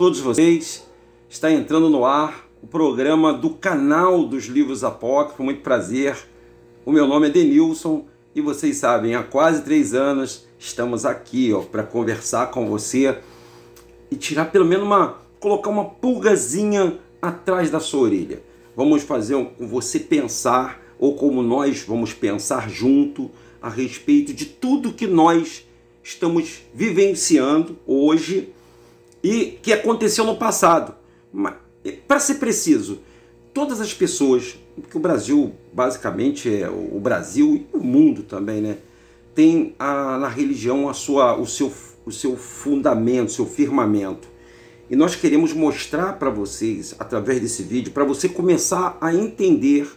Todos vocês, está entrando no ar o programa do canal dos livros apócrifos. Muito prazer, o meu nome é Denilson e vocês sabem, há quase 3 anos estamos aqui para conversar com você e tirar pelo menos colocar uma pulgazinha atrás da sua orelha. Vamos fazer com você pensar, ou como nós vamos pensar junto a respeito de tudo que nós estamos vivenciando hoje e que aconteceu no passado. Para ser preciso, todas as pessoas, porque o Brasil basicamente é o Brasil e o mundo também, né? Tem na religião o seu fundamento, seu firmamento. E nós queremos mostrar para vocês, através desse vídeo, para você começar a entender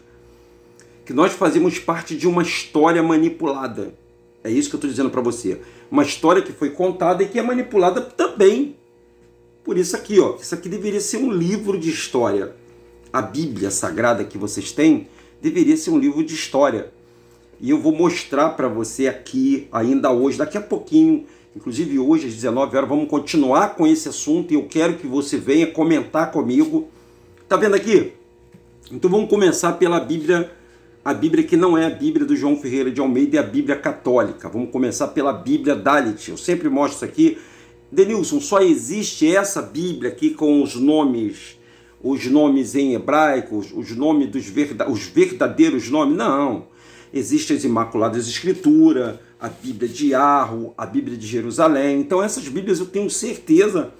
que nós fazemos parte de uma história manipulada. É isso que eu estou dizendo para você. Uma história que foi contada e que é manipulada também. Por isso aqui, isso aqui deveria ser um livro de história. A Bíblia Sagrada que vocês têm deveria ser um livro de história. E eu vou mostrar para você aqui, ainda hoje, daqui a pouquinho, inclusive hoje às 19 horas, vamos continuar com esse assunto e eu quero que você venha comentar comigo. Tá vendo aqui? Então vamos começar pela Bíblia, a Bíblia que não é a Bíblia do João Ferreira de Almeida, é a Bíblia católica. Vamos começar pela Bíblia Dalit. Eu sempre mostro isso aqui. Denilson, só existe essa Bíblia aqui com os nomes em hebraico, os verdadeiros nomes? Não. Existem as Imaculadas Escrituras, a Bíblia de Arro, a Bíblia de Jerusalém. Então essas Bíblias eu tenho certeza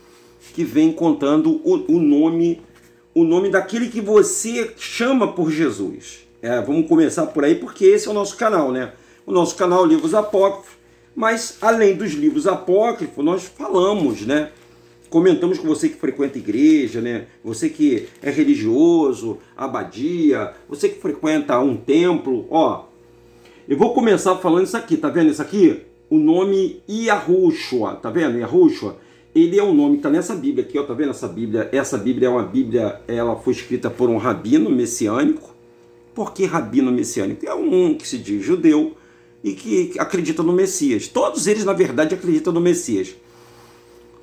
que vem contando o nome daquele que você chama por Jesus. Vamos começar por aí porque esse é o nosso canal, né? O nosso canal Livros Apócrifos. Mas, além dos livros apócrifos, nós falamos, né? Comentamos com você que frequenta a igreja, né? Você que é religioso, abadia, você que frequenta um templo. Eu vou começar falando isso aqui, tá vendo isso aqui? O nome Yahushua, tá vendo? Yahushua, ele é um nome que tá nessa Bíblia aqui, tá vendo essa Bíblia? Essa Bíblia é uma Bíblia, ela foi escrita por um rabino messiânico. Por que rabino messiânico? É um que se diz judeu e que acredita no Messias. Todos eles, na verdade, acreditam no Messias.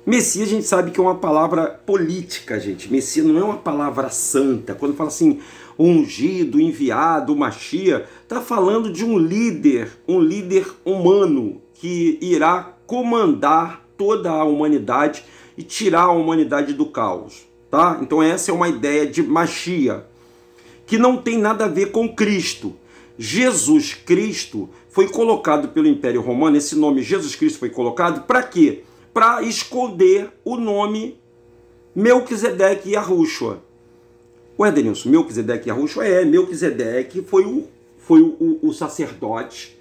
Messias, a gente sabe que é uma palavra política, gente. Messias não é uma palavra santa. Quando fala assim, ungido, enviado, Machia, está falando de um líder humano que irá comandar toda a humanidade e tirar a humanidade do caos, tá? Então essa é uma ideia de Machia, que não tem nada a ver com Cristo. Jesus Cristo foi colocado pelo Império Romano, esse nome Jesus Cristo foi colocado para quê? Para esconder o nome Melquisedeque Yahushua. Ué, Denilson, Melquisedeque Yahushua Melquisedeque foi o sacerdote,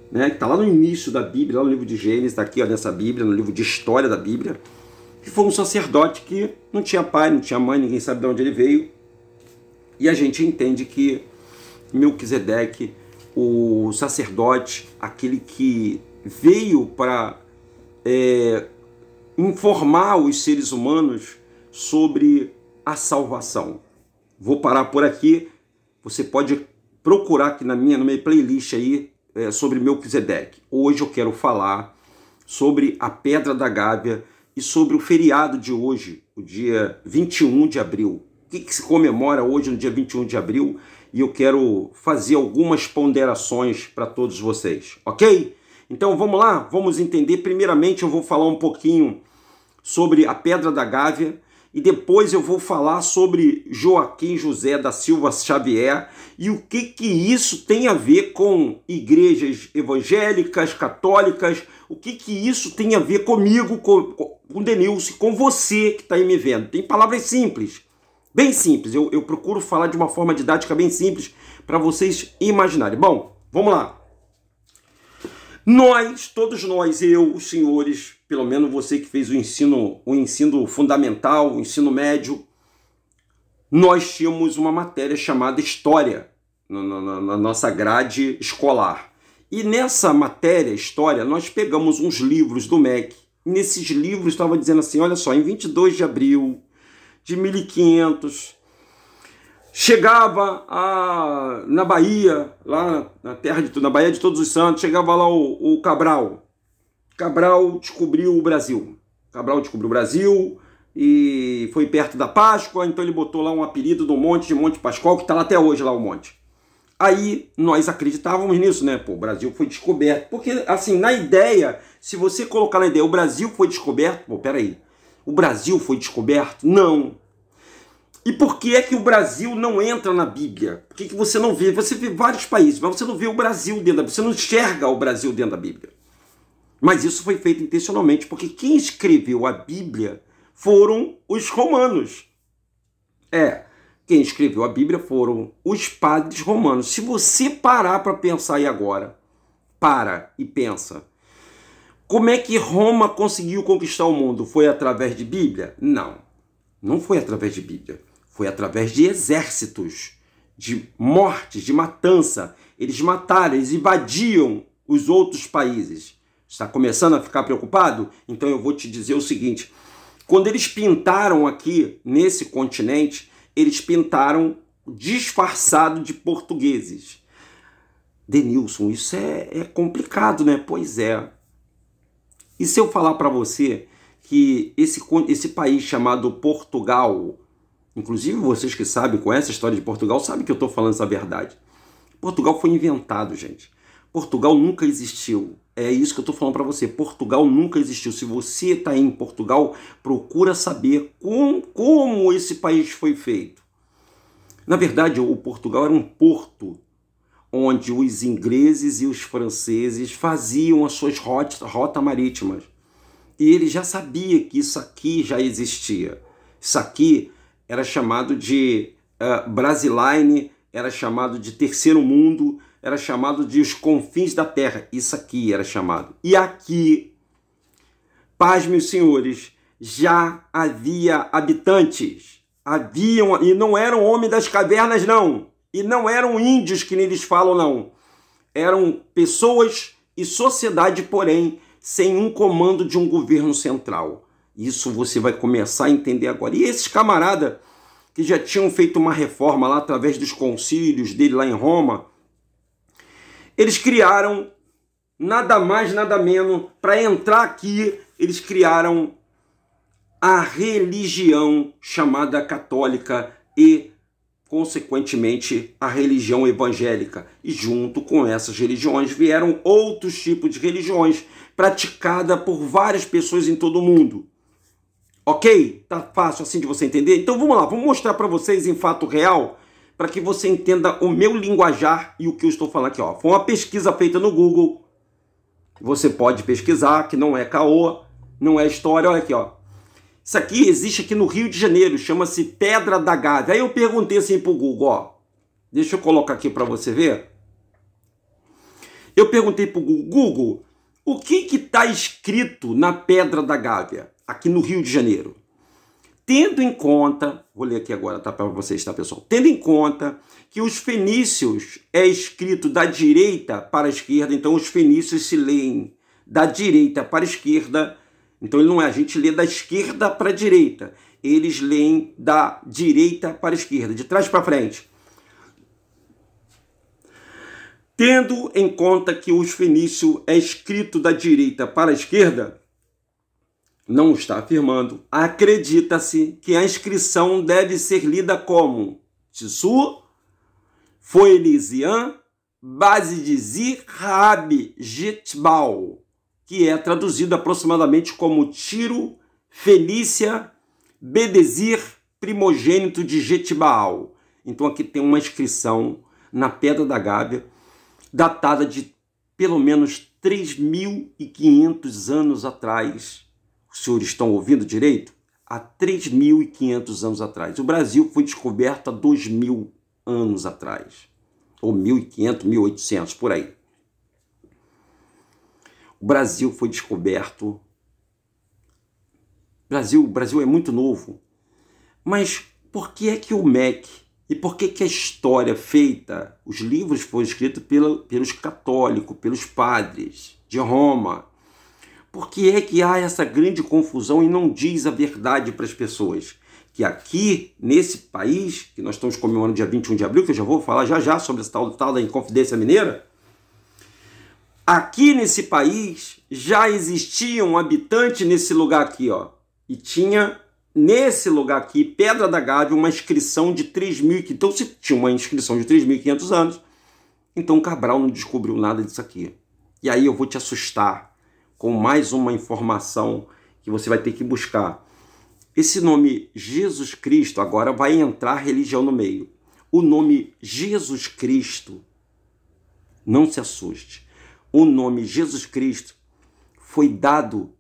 né, que está lá no início da Bíblia, lá no livro de Gênesis, está aqui nessa Bíblia, no livro de história da Bíblia, que foi um sacerdote que não tinha pai, não tinha mãe, ninguém sabe de onde ele veio, e a gente entende que Melquisedeque, o sacerdote, aquele que veio para informar os seres humanos sobre a salvação. Vou parar por aqui. Você pode procurar aqui na minha playlist aí sobre Melquisedeque. Hoje eu quero falar sobre a Pedra da Gávea e sobre o feriado de hoje, o dia 21 de abril. O que se comemora hoje no dia 21 de abril? E eu quero fazer algumas ponderações para todos vocês, ok? Então vamos lá, vamos entender. Primeiramente eu vou falar um pouquinho sobre a Pedra da Gávea e depois eu vou falar sobre Joaquim José da Silva Xavier e o que isso tem a ver com igrejas evangélicas, católicas, o que isso tem a ver comigo, com Denilson, com você que está aí me vendo. Tem palavras simples. Bem simples, eu procuro falar de uma forma didática bem simples para vocês imaginarem. Bom, vamos lá. Todos nós, os senhores, pelo menos você que fez o ensino fundamental, o ensino médio, nós tínhamos uma matéria chamada História na nossa grade escolar. E nessa matéria, História, nós pegamos uns livros do MEC. Nesses livros estava dizendo assim, olha só, em 22 de abril... de 1500, chegava na Bahia, lá na Bahia de Todos os Santos, chegava lá o Cabral. Cabral descobriu o Brasil. e foi perto da Páscoa, então ele botou lá um apelido do monte de Monte Pascoal, que está lá até hoje lá o monte. Aí nós acreditávamos nisso, né? Pô, o Brasil foi descoberto. Porque, assim, na ideia, se você colocar na ideia, o Brasil foi descoberto, pô, peraí, o Brasil foi descoberto? Não. E por que é que o Brasil não entra na Bíblia? Por que você não vê? Você vê vários países, mas você não vê o Brasil dentro da Bíblia, você não enxerga o Brasil dentro da Bíblia. Mas isso foi feito intencionalmente, porque quem escreveu a Bíblia foram os romanos. Quem escreveu a Bíblia foram os padres romanos. Se você parar para pensar aí agora, para e pensa, como é que Roma conseguiu conquistar o mundo? Foi através de Bíblia? Não, não foi através de Bíblia. Foi através de exércitos, de mortes, de matança. Eles mataram, eles invadiam os outros países. Está começando a ficar preocupado? Então eu vou te dizer o seguinte, quando eles pintaram aqui nesse continente, eles pintaram disfarçado de portugueses. Denilson, isso é complicado, né? Pois é. E se eu falar para você que esse país chamado Portugal, inclusive vocês que sabem, conhecem a história de Portugal, sabem que eu estou falando essa verdade. Portugal foi inventado, gente. Portugal nunca existiu. É isso que eu estou falando para você. Portugal nunca existiu. Se você está em Portugal, procura saber como esse país foi feito. Na verdade, o Portugal era um porto onde os ingleses e os franceses faziam as suas rotas marítimas. E ele já sabia que isso aqui já existia. Isso aqui era chamado de Brasiline, era chamado de Terceiro Mundo, era chamado de os confins da terra. Isso aqui era chamado. E aqui, pasmem os senhores, já havia habitantes. Haviam, e não eram homens das cavernas, não. E não eram índios, que nem eles falam, não. Eram pessoas e sociedade, porém, sem um comando de um governo central. Isso você vai começar a entender agora. E esses camaradas que já tinham feito uma reforma lá através dos concílios dele lá em Roma, eles criaram nada mais, nada menos, para entrar aqui, eles criaram a religião chamada católica e, consequentemente, a religião evangélica. E junto com essas religiões vieram outros tipos de religiões praticadas por várias pessoas em todo o mundo. Ok? Tá fácil assim de você entender? Então vamos lá, vamos mostrar para vocês em fato real, para que você entenda o meu linguajar e o que eu estou falando aqui. Ó. Foi uma pesquisa feita no Google. Você pode pesquisar, que não é caô, não é história. Olha aqui, ó. Isso aqui existe aqui no Rio de Janeiro, chama-se Pedra da Gávea. Aí eu perguntei assim pro Google, ó. Deixa eu colocar aqui para você ver. Eu perguntei pro Google, o que está escrito na Pedra da Gávea, aqui no Rio de Janeiro? Tendo em conta, vou ler aqui agora, tá, para vocês, tá, pessoal? Tendo em conta que os fenícios é escrito da direita para a esquerda, então os fenícios se leem da direita para a esquerda, então ele não é, a gente lê da esquerda para a direita, eles leem da direita para a esquerda, de trás para frente. Tendo em conta que os fenícios é escrito da direita para a esquerda, não está afirmando, acredita-se que a inscrição deve ser lida como Tissu, Foelisian, Bazidizir, Rabi, Jetbal, que é traduzido aproximadamente como Tiro, Felícia, Bedezir, primogênito de Jetbaal. Então aqui tem uma inscrição na Pedra da Gávea, datada de pelo menos 3.500 anos atrás. Os senhores estão ouvindo direito? Há 3.500 anos atrás. O Brasil foi descoberto há 2.000 anos atrás. Ou 1.500, 1.800, por aí. O Brasil foi descoberto. O Brasil é muito novo. Mas por que é que o MEC e por que que a história feita, os livros foram escritos pelos católicos, pelos padres de Roma? Por que é que há essa grande confusão e não diz a verdade para as pessoas? Que aqui, nesse país, que nós estamos comemorando dia 21 de abril, que eu já vou falar já sobre essa tal da Inconfidência Mineira, aqui nesse país já existia um habitante nesse lugar aqui, ó, e tinha nesse lugar aqui, Pedra da Gávea, uma inscrição de 3.500. Então, se tinha uma inscrição de 3.500 anos, então Cabral não descobriu nada disso aqui. E aí eu vou te assustar com mais uma informação que você vai ter que buscar. Esse nome Jesus Cristo, agora vai entrar religião no meio. O nome Jesus Cristo, não se assuste, o nome Jesus Cristo foi dado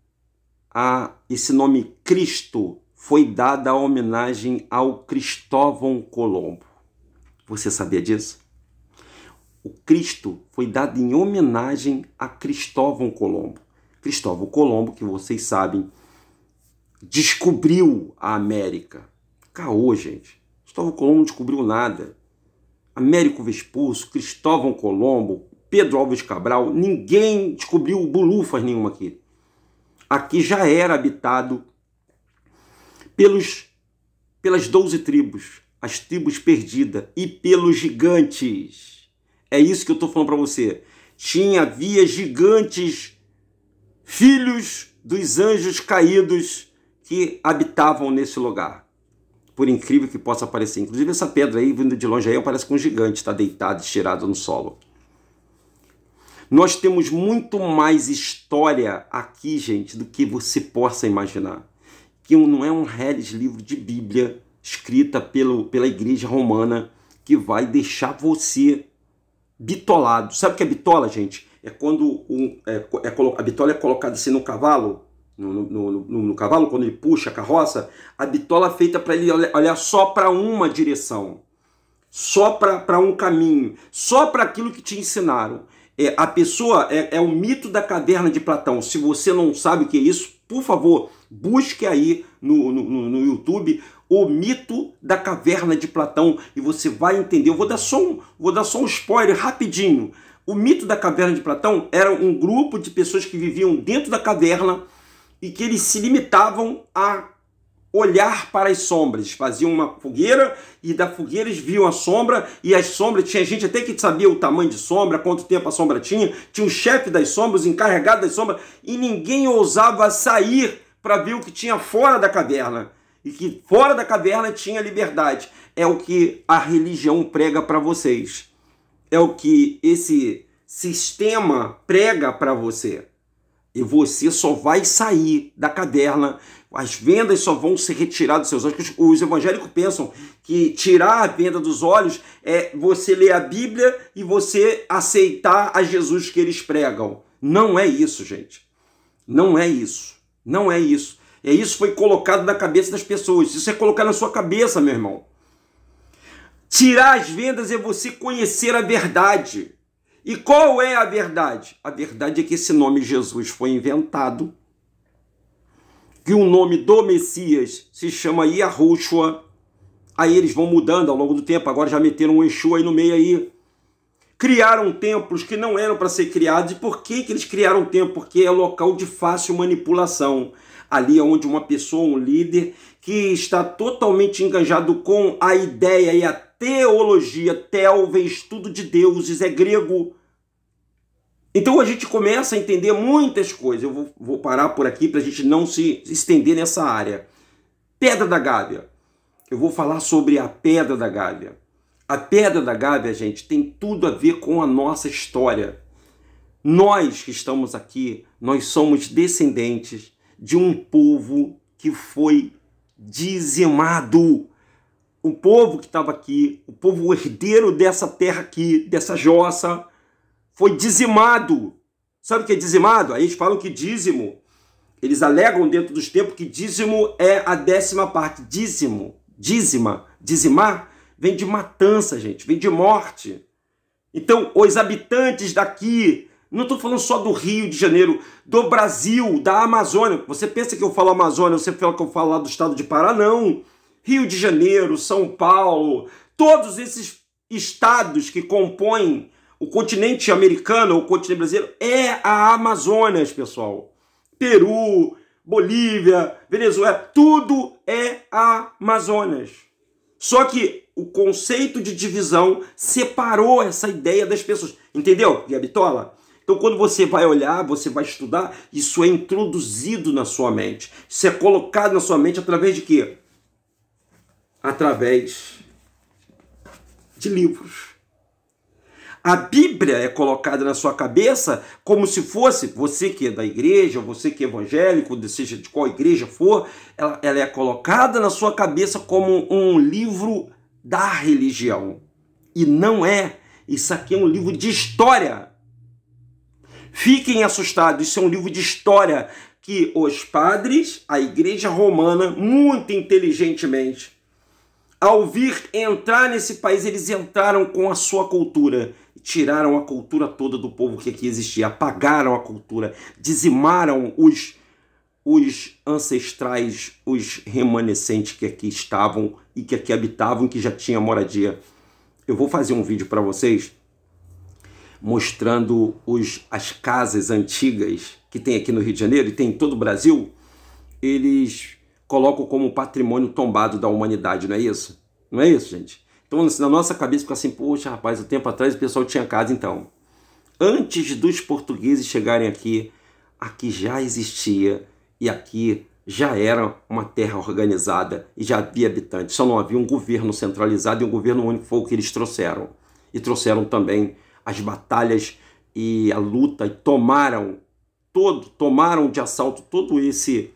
a esse nome Cristo, foi dada a homenagem ao Cristóvão Colombo. Você sabia disso? O Cristo foi dado em homenagem a Cristóvão Colombo. Cristóvão Colombo, que vocês sabem, descobriu a América. Caô, gente. Cristóvão Colombo não descobriu nada. Américo Vespuccio, Cristóvão Colombo, Pedro Álvares Cabral, ninguém descobriu bulufas nenhuma aqui. Aqui já era habitado pelas 12 tribos, as tribos perdidas, e pelos gigantes. É isso que eu estou falando para você. Havia gigantes, filhos dos anjos caídos, que habitavam nesse lugar. Por incrível que possa parecer. Inclusive essa pedra aí, vindo de longe aí, parece que um gigante está deitado, estirado no solo. Nós temos muito mais história aqui, gente, do que você possa imaginar. Que não é um reles livro de Bíblia escrita pela igreja romana que vai deixar você bitolado. Sabe o que é bitola, gente? É quando a bitola é colocada assim no cavalo, no cavalo, quando ele puxa a carroça, a bitola é feita para ele olhar só para uma direção, só para um caminho, só para aquilo que te ensinaram. A pessoa é o mito da caverna de Platão. Se você não sabe o que é isso, por favor, busque aí no YouTube o mito da caverna de Platão e você vai entender. Eu vou dar só um spoiler rapidinho. O mito da caverna de Platão era um grupo de pessoas que viviam dentro da caverna e que eles se limitavam a olhar para as sombras. Faziam uma fogueira e da fogueira eles viam a sombra, e as sombras, tinha gente até que sabia o tamanho de sombra, quanto tempo a sombra tinha o chefe das sombras, o encarregado das sombras, e ninguém ousava sair para ver o que tinha fora da caverna. E que fora da caverna tinha liberdade. É o que a religião prega para vocês. É o que esse sistema prega para você. E você só vai sair da caverna, as vendas só vão ser retiradas dos seus olhos. Os evangélicos pensam que tirar a venda dos olhos é você ler a Bíblia e você aceitar a Jesus que eles pregam. Não é isso, gente. Não é isso. Não é isso. Isso foi colocado na cabeça das pessoas. Isso é colocar na sua cabeça, meu irmão. Tirar as vendas é você conhecer a verdade. E qual é a verdade? A verdade é que esse nome Jesus foi inventado, que o nome do Messias se chama Yahushua. Aí eles vão mudando ao longo do tempo, agora já meteram um Exu aí no meio aí. Criaram templos que não eram para ser criados. E por que eles criaram templo? Porque é local de fácil manipulação. Ali é onde uma pessoa, um líder, que está totalmente engajado com a ideia e a teologia, Tel, estudo de deuses, é grego. Então a gente começa a entender muitas coisas. Eu vou parar por aqui para a gente não se estender nessa área. Pedra da Gávea. Eu vou falar sobre a Pedra da Gávea. A Pedra da Gávea, gente, tem tudo a ver com a nossa história. Nós que estamos aqui, nós somos descendentes de um povo que foi dizimado. O povo que estava aqui, o povo herdeiro dessa terra aqui, dessa jossa, foi dizimado. Sabe o que é dizimado? Aí eles falam que dízimo, eles alegam dentro dos tempos que dízimo é a 10ª parte. Dizimar, vem de matança, gente, vem de morte. Então, os habitantes daqui, não estou falando só do Rio de Janeiro, do Brasil, da Amazônia. Você pensa que eu falo Amazônia, você fala que eu falo lá do estado de Pará? Não. Rio de Janeiro, São Paulo, todos esses estados que compõem o continente americano, o continente brasileiro, é a Amazônia, pessoal. Peru, Bolívia, Venezuela, tudo é a Amazonas. Só que o conceito de divisão separou essa ideia das pessoas. Entendeu, Gabitola? Então, quando você vai olhar, você vai estudar, isso é introduzido na sua mente. Isso é colocado na sua mente através de quê? Através de livros. A Bíblia é colocada na sua cabeça como se fosse, você que é da igreja, você que é evangélico, seja de qual igreja for, ela é colocada na sua cabeça como um livro da religião. E não é. Isso aqui é um livro de história. Fiquem assustados, isso é um livro de história que os padres, a igreja romana, muito inteligentemente, ao vir entrar nesse país, eles entraram com a sua cultura. Tiraram a cultura toda do povo que aqui existia, apagaram a cultura, dizimaram os ancestrais, os remanescentes que aqui estavam e que aqui habitavam, que já tinham moradia. Eu vou fazer um vídeo para vocês mostrando as casas antigas que tem aqui no Rio de Janeiro e tem em todo o Brasil. Eles colocam como patrimônio tombado da humanidade, não é isso? Não é isso, gente? Então, na nossa cabeça fica assim, poxa, rapaz, um tempo atrás o pessoal tinha casa. Então, antes dos portugueses chegarem aqui, aqui já existia e aqui já era uma terra organizada e já havia habitantes. Só não havia um governo centralizado e um governo único, foi o que eles trouxeram. E trouxeram também as batalhas e a luta e tomaram de assalto todo esse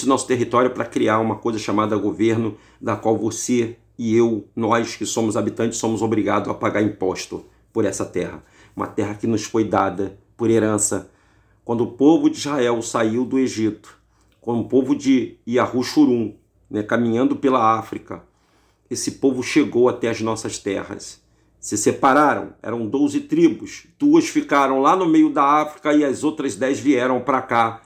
nosso território para criar uma coisa chamada governo, da qual você e eu, nós que somos habitantes, somos obrigados a pagar imposto por essa terra. Uma terra que nos foi dada por herança. Quando o povo de Israel saiu do Egito, quando o povo de Yahushurun, caminhando pela África, esse povo chegou até as nossas terras. Se separaram, eram 12 tribos. 2 ficaram lá no meio da África e as outras 10 vieram para cá,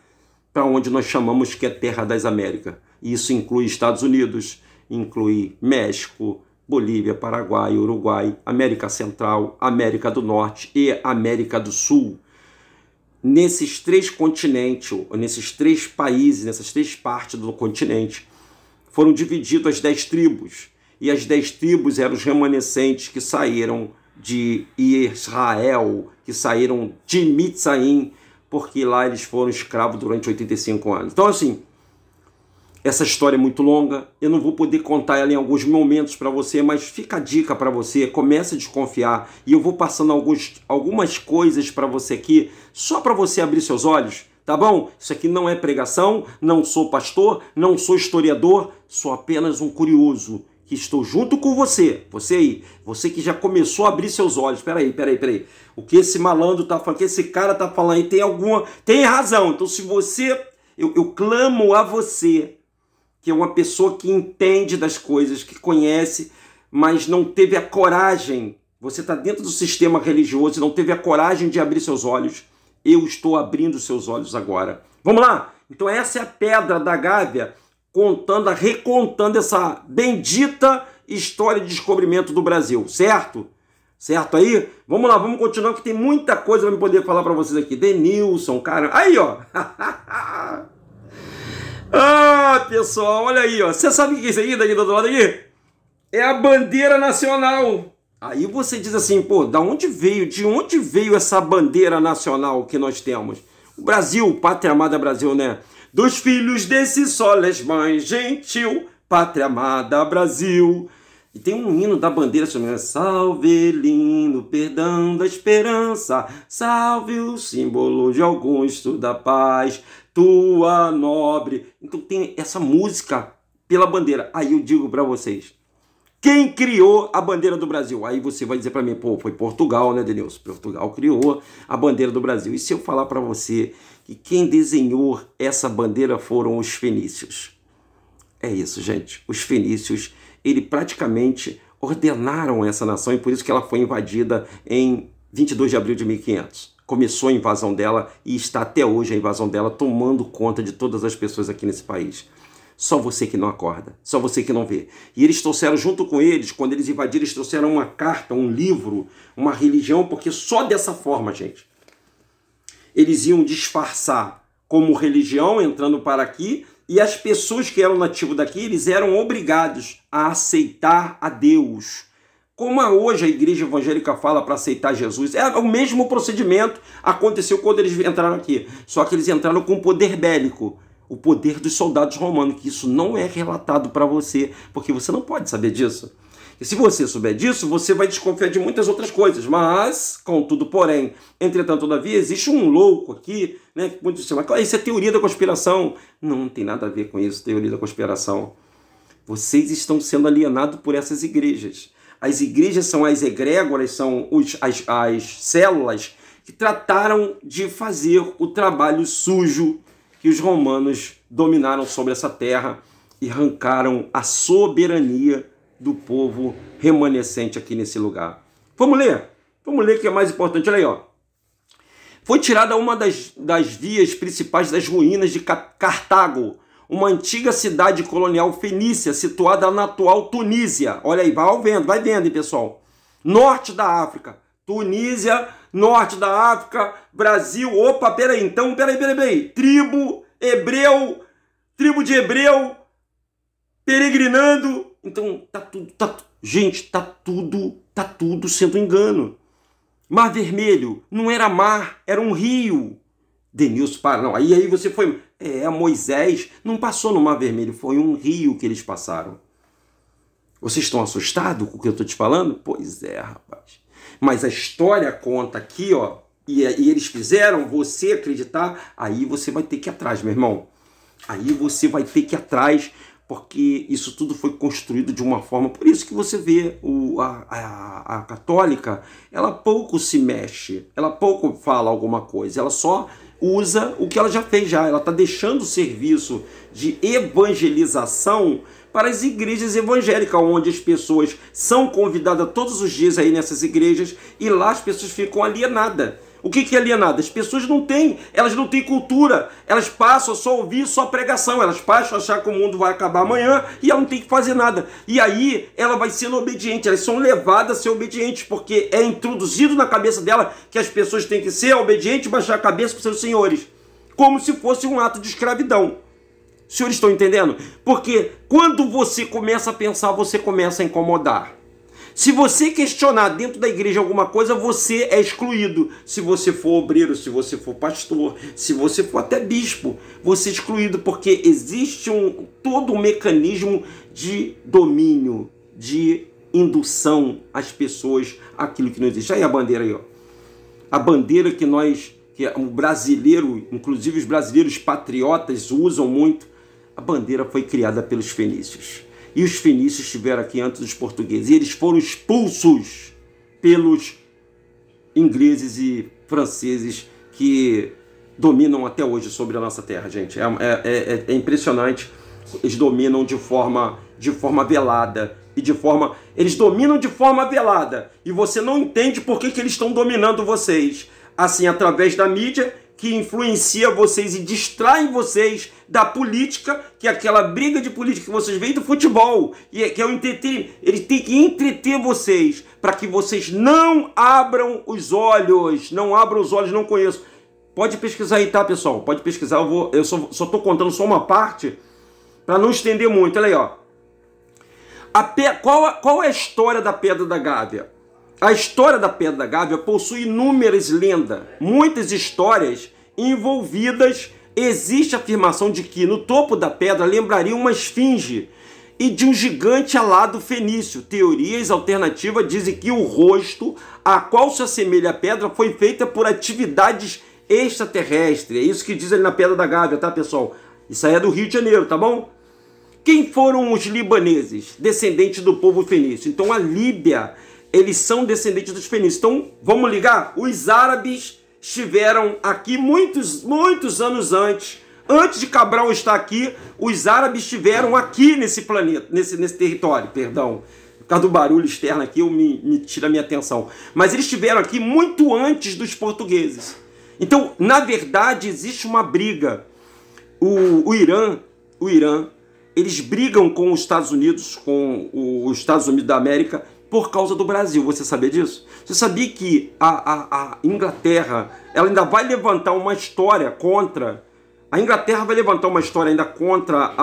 para onde nós chamamos que é Terra das Américas. E isso inclui Estados Unidos, inclui México, Bolívia, Paraguai, Uruguai, América Central, América do Norte e América do Sul. Nesses 3 continentes, nesses 3 países, nessas 3 partes do continente, foram divididas as 10 tribos. E as 10 tribos eram os remanescentes que saíram de Israel, que saíram de Mitzraim, porque lá eles foram escravos durante 85 anos. Então, assim, essa história é muito longa, eu não vou poder contar ela em alguns momentos para você, mas fica a dica para você, comece a desconfiar, e eu vou passando algumas coisas para você aqui, só para você abrir seus olhos, tá bom? Isso aqui não é pregação, não sou pastor, não sou historiador, sou apenas um curioso, que estou junto com você, você aí, você que já começou a abrir seus olhos. Peraí, o que esse malandro tá falando, o que esse cara tá falando aí, tem razão. Então, se você, eu clamo a você, que é uma pessoa que entende das coisas, que conhece, mas não teve a coragem, você está dentro do sistema religioso e não teve a coragem de abrir seus olhos, eu estou abrindo seus olhos agora. Vamos lá? Então essa é a pedra da Gávea, recontando essa bendita história de descobrimento do Brasil, certo? Certo aí? Vamos lá, vamos continuar, que tem muita coisa para eu poder falar para vocês aqui. Denilson, cara, aí ó. Ah, pessoal, olha aí, ó. Você sabe o que é isso aí, daqui do outro lado aqui? É a bandeira nacional. Aí você diz assim, pô, de onde veio essa bandeira nacional que nós temos? O Brasil, pátria amada Brasil, né? Dos filhos desse sol és mãe gentil, pátria amada Brasil. E tem um hino da bandeira chamado Salve lindo perdão da esperança, salve o símbolo de Augusto da paz, tua nobre. Então tem essa música pela bandeira. Aí eu digo para vocês, quem criou a bandeira do Brasil? Aí você vai dizer para mim, pô, foi Portugal, né, Denilson? Portugal criou a bandeira do Brasil. E se eu falar para você que quem desenhou essa bandeira foram os fenícios? É isso, gente. Os fenícios, eles praticamente ordenaram essa nação e por isso que ela foi invadida em 22 de abril de 1500. Começou a invasão dela e está até hoje a invasão dela tomando conta de todas as pessoas aqui nesse país. Só você que não acorda, só você que não vê. E eles trouxeram junto com eles, quando eles invadiram, eles trouxeram uma carta, um livro, uma religião, porque só dessa forma, gente, eles iam disfarçar como religião entrando para aqui, e as pessoas que eram nativos daqui, eles eram obrigados a aceitar a Deus Como hoje a igreja evangélica fala para aceitar Jesus, é o mesmo procedimento aconteceu quando eles entraram aqui. Só que eles entraram com poder bélico, o poder dos soldados romanos, que isso não é relatado para você, porque você não pode saber disso. E se você souber disso, você vai desconfiar de muitas outras coisas. Mas, contudo, porém, entretanto, todavia, existe um louco aqui, né, que muitos chamam, isso é teoria da conspiração. Não tem nada a ver com isso, teoria da conspiração. Vocês estão sendo alienados por essas igrejas. As igrejas são as egrégoras, são as células que trataram de fazer o trabalho sujo que os romanos dominaram sobre essa terra e arrancaram a soberania do povo remanescente aqui nesse lugar. Vamos ler? Vamos ler o que é mais importante. Olha aí, ó. Foi tirada uma das vias principais das ruínas de Cartago, uma antiga cidade colonial fenícia situada na atual Tunísia. Olha aí, vai vendo, hein, pessoal. Norte da África. Tunísia, norte da África, Brasil. Opa, peraí, então, peraí. Tribo de hebreu, peregrinando. Então, gente, tá tudo sendo engano. Mar Vermelho não era mar, era um rio. Denilson, para, não, aí você foi... Moisés não passou no Mar Vermelho, foi um rio que eles passaram. Vocês estão assustados com o que eu estou te falando? Pois é, rapaz. Mas a história conta aqui, ó, e eles fizeram você acreditar, aí você vai ter que ir atrás, meu irmão. Aí você vai ter que ir atrás, porque isso tudo foi construído de uma forma... Por isso que você vê a católica, ela pouco se mexe, ela pouco fala alguma coisa, ela só usa o que ela já fez já. Ela está deixando o serviço de evangelização para as igrejas evangélicas, onde as pessoas são convidadas todos os dias aí nessas igrejas e lá as pessoas ficam alienadas. O que é alienada? As pessoas elas não têm cultura, elas passam a só ouvir só pregação, elas passam a achar que o mundo vai acabar amanhã e ela não tem que fazer nada. E aí ela vai sendo obediente, elas são levadas a ser obedientes, porque é introduzido na cabeça dela que as pessoas têm que ser obedientes e baixar a cabeça para seus senhores, como se fosse um ato de escravidão. Os senhores estão entendendo? Porque quando você começa a pensar, você começa a incomodar. Se você questionar dentro da igreja alguma coisa, você é excluído. Se você for obreiro, se você for pastor, se você for até bispo, você é excluído, porque existe todo um mecanismo de domínio, de indução às pessoas, aquilo que não existe. Aí a bandeira aí, ó. A bandeira que o brasileiro, inclusive os brasileiros patriotas usam muito, a bandeira foi criada pelos fenícios. E os fenícios estiveram aqui antes dos portugueses. E eles foram expulsos pelos ingleses e franceses que dominam até hoje sobre a nossa terra, gente. É impressionante. Eles dominam de forma velada. Eles dominam de forma velada. E você não entende por que eles estão dominando vocês. Assim, através da mídia, que influencia vocês e distrai vocês da política, que é aquela briga de política que vocês veem do futebol, e que é o entreter. Ele tem que entreter vocês, para que vocês não abram os olhos. Não abram os olhos, não conheço. Pode pesquisar aí, tá, pessoal? Pode pesquisar, eu só estou contando só uma parte, para não estender muito. Olha aí, ó. Qual é a história da Pedra da Gávea? A história da Pedra da Gávea possui inúmeras lendas, muitas histórias envolvidas. Existe a afirmação de que no topo da pedra lembraria uma esfinge e de um gigante alado fenício. Teorias alternativas dizem que o rosto a qual se assemelha a pedra foi feita por atividades extraterrestres. É isso que diz ali na Pedra da Gávea, tá, pessoal? Isso aí é do Rio de Janeiro, tá bom? Quem foram os libaneses? Descendentes do povo fenício. Então a Líbia... eles são descendentes dos fenícios. Então, vamos ligar? Os árabes estiveram aqui muitos anos antes. Antes de Cabral estar aqui, os árabes estiveram aqui nesse planeta, nesse território, perdão. Por causa do barulho externo aqui, me tira a minha atenção. Mas eles estiveram aqui muito antes dos portugueses. Então, na verdade, existe uma briga. O Irã, eles brigam com os Estados Unidos, da América, por causa do Brasil. Você sabia disso? Você sabia que a Inglaterra, ela ainda vai levantar uma história contra... A Inglaterra vai levantar uma história ainda contra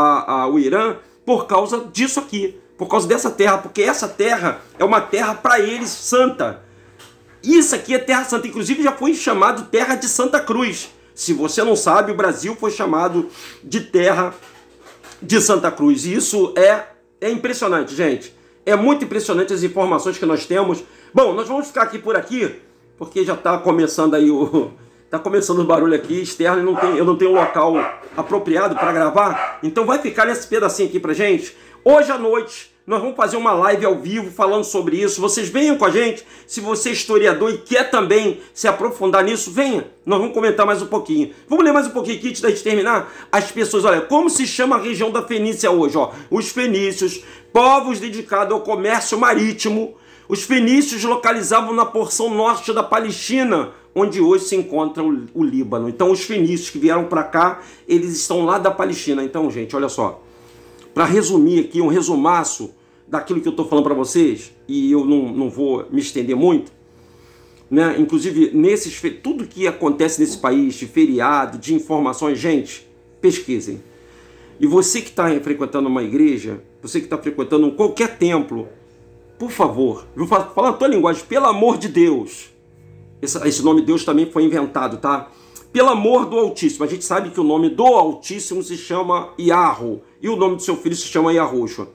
o Irã por causa disso aqui. por causa dessa terra, porque essa terra é uma terra para eles santa. Isso aqui é terra santa, inclusive já foi chamado terra de Santa Cruz. Se você não sabe, o Brasil foi chamado de terra de Santa Cruz. E isso é impressionante, gente. É muito impressionante as informações que nós temos. Bom, nós vamos ficar aqui por aqui, porque já está começando aí tá começando o barulho aqui externo e eu não tenho um local apropriado para gravar. Então vai ficar nesse pedacinho aqui pra gente. Hoje à noite nós vamos fazer uma live ao vivo falando sobre isso. Vocês venham com a gente. Se você é historiador e quer também se aprofundar nisso, venha. Nós vamos comentar mais um pouquinho. Vamos ler mais um pouquinho aqui antes da gente terminar. As pessoas, olha, como se chama a região da Fenícia hoje? Ó, os fenícios, povos dedicados ao comércio marítimo. Os fenícios localizavam na porção norte da Palestina, onde hoje se encontra o Líbano. Então os fenícios que vieram para cá, eles estão lá da Palestina. Então, gente, olha só. Para resumir aqui, um resumaço daquilo que eu estou falando para vocês, e eu não vou me estender muito, né? Inclusive, tudo que acontece nesse país, de feriado, de informações, gente, pesquisem. E você que está frequentando uma igreja, você que está frequentando qualquer templo, por favor, vou falar a tua linguagem, pelo amor de Deus. Esse nome Deus também foi inventado, tá? Pelo amor do Altíssimo. A gente sabe que o nome do Altíssimo se chama Yahweh, e o nome do seu filho se chama Yahushua.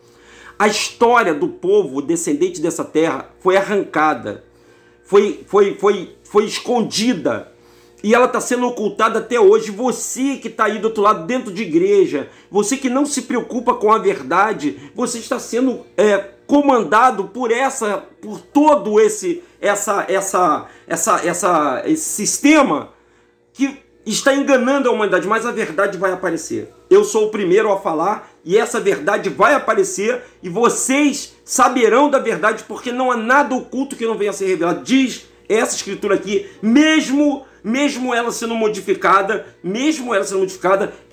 A história do povo descendente dessa terra foi arrancada, foi escondida, e ela está sendo ocultada até hoje. Você que está aí do outro lado, dentro de igreja, você que não se preocupa com a verdade, você está sendo comandado por todo esse sistema que está enganando a humanidade, mas a verdade vai aparecer. Eu sou o primeiro a falar e essa verdade vai aparecer e vocês saberão da verdade, porque não há nada oculto que não venha a ser revelado. Diz essa escritura aqui, mesmo ela sendo modificada,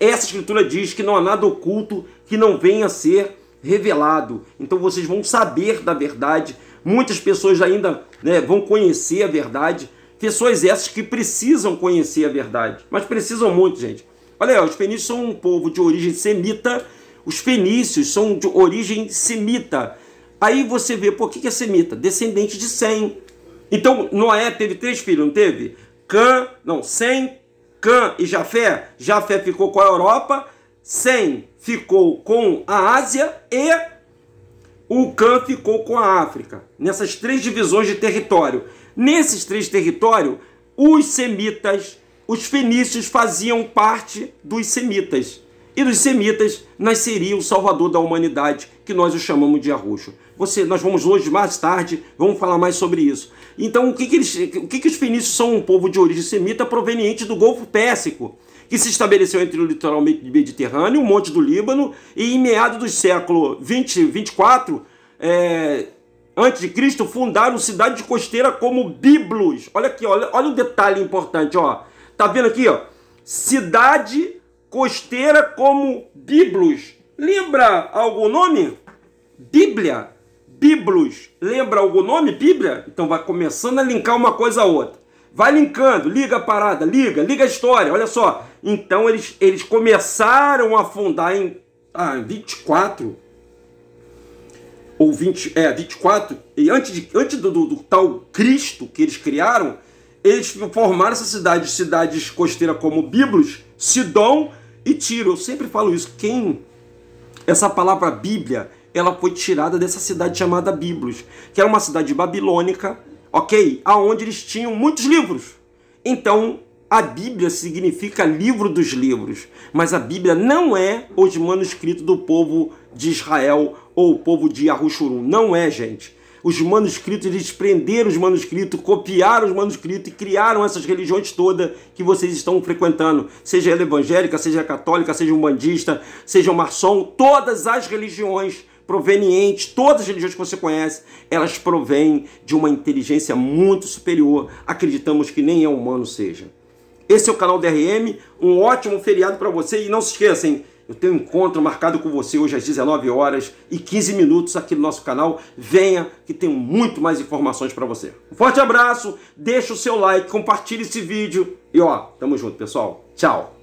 essa escritura diz que não há nada oculto que não venha a ser revelado. Então vocês vão saber da verdade. Muitas pessoas ainda vão conhecer a verdade. Pessoas essas que precisam conhecer a verdade. Mas precisam muito, gente. Olha aí, os fenícios são um povo de origem semita. Os fenícios são de origem semita. Aí você vê, por que é semita? Descendente de Sem. Então Noé teve 3 filhos, não teve? Sem, Cã e Jafé. Jafé ficou com a Europa. Sem ficou com a Ásia e o Cã ficou com a África. Nessas 3 divisões de território. Nesses 3 territórios, os semitas, os fenícios faziam parte dos semitas. E dos semitas nasceria o salvador da humanidade, que nós o chamamos de Yahushua. Nós vamos hoje, mais tarde, vamos falar mais sobre isso. Então, o que os fenícios são? Um povo de origem semita proveniente do Golfo Pérsico, que se estabeleceu entre o litoral mediterrâneo, o Monte do Líbano, e em meados do século 24, antes de Cristo, fundaram cidade costeira como Biblos. Olha aqui, olha um detalhe importante, ó. Tá vendo aqui, ó? Cidade costeira como Biblos. Lembra algum nome? Bíblia. Biblos. Lembra algum nome? Bíblia? Então vai começando a linkar uma coisa a outra. Vai linkando, liga a parada, liga a história, olha só. Então eles começaram a fundar em 24 ou 24, e antes do tal Cristo que eles criaram, eles formaram essa cidades costeiras como Biblos, Sidom e Tiro. Eu sempre falo isso, essa palavra Bíblia, ela foi tirada dessa cidade chamada Biblos, que era uma cidade babilônica, ok? Aonde eles tinham muitos livros. Então, a Bíblia significa livro dos livros, mas a Bíblia não é os manuscritos do povo de Israel ou o povo de Yahushurum. Não é, gente. Os manuscritos, eles prenderam os manuscritos, copiaram os manuscritos e criaram essas religiões todas que vocês estão frequentando. Seja ela evangélica, seja católica, seja umbandista, seja maçom, todas as religiões provenientes, todas as religiões que você conhece, elas provêm de uma inteligência muito superior. Acreditamos que nem é humano seja. Esse é o canal DRM, um ótimo feriado para você. E não se esqueçam, eu tenho um encontro marcado com você hoje às 19h15 aqui no nosso canal. Venha que tem muito mais informações para você. Um forte abraço, deixa o seu like, compartilhe esse vídeo e tamo junto, pessoal. Tchau!